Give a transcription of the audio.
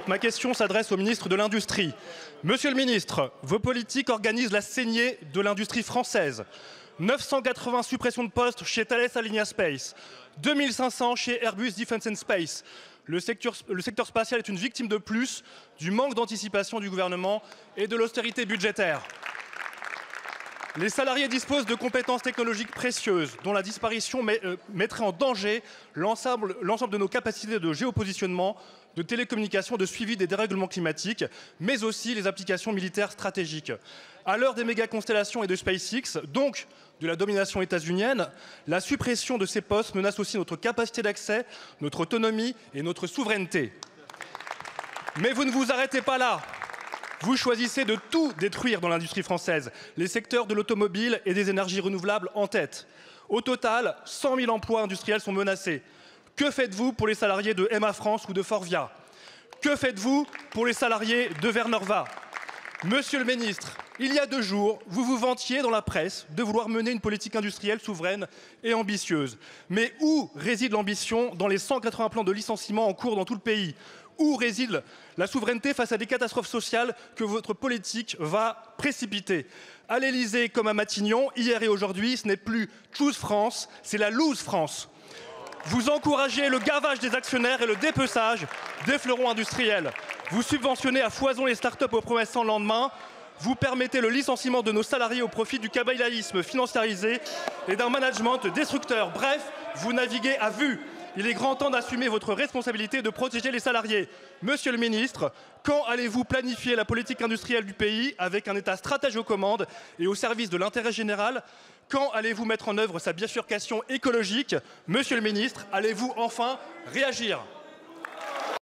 Ma question s'adresse au ministre de l'Industrie. Monsieur le ministre, vos politiques organisent la saignée de l'industrie française. 980 suppressions de postes chez Thales Alenia Space, 2500 chez Airbus Defence and Space. Le secteur spatial est une victime de plus du manque d'anticipation du gouvernement et de l'austérité budgétaire. Les salariés disposent de compétences technologiques précieuses dont la disparition mettrait en danger l'ensemble de nos capacités de géopositionnement, de télécommunication, de suivi des dérèglements climatiques, mais aussi les applications militaires stratégiques. À l'heure des méga-constellations et de SpaceX, donc de la domination états-unienne, la suppression de ces postes menace aussi notre capacité d'accès, notre autonomie et notre souveraineté. Mais vous ne vous arrêtez pas là. Vous choisissez de tout détruire dans l'industrie française, les secteurs de l'automobile et des énergies renouvelables en tête. Au total, 100 000 emplois industriels sont menacés. Que faites-vous pour les salariés de MA France ou de Forvia? Que faites-vous pour les salariés de Vernova? Monsieur le ministre, il y a 2 jours, vous vous vantiez dans la presse de vouloir mener une politique industrielle souveraine et ambitieuse. Mais où réside l'ambition dans les 180 plans de licenciement en cours dans tout le pays? Où réside la souveraineté face à des catastrophes sociales que votre politique va précipiter? À l'Élysée comme à Matignon, hier et aujourd'hui, ce n'est plus Choose France, c'est la Lose France. Vous encouragez le gavage des actionnaires et le dépeçage des fleurons industriels. Vous subventionnez à foison les start-up aux promesses sans lendemain. Vous permettez le licenciement de nos salariés au profit du kabylaïsme financiarisé et d'un management destructeur. Bref, vous naviguez à vue. Il est grand temps d'assumer votre responsabilité de protéger les salariés. Monsieur le ministre, quand allez-vous planifier la politique industrielle du pays avec un État stratège aux commandes et au service de l'intérêt général? Quand allez-vous mettre en œuvre sa bifurcation écologique? Monsieur le ministre, allez-vous enfin réagir?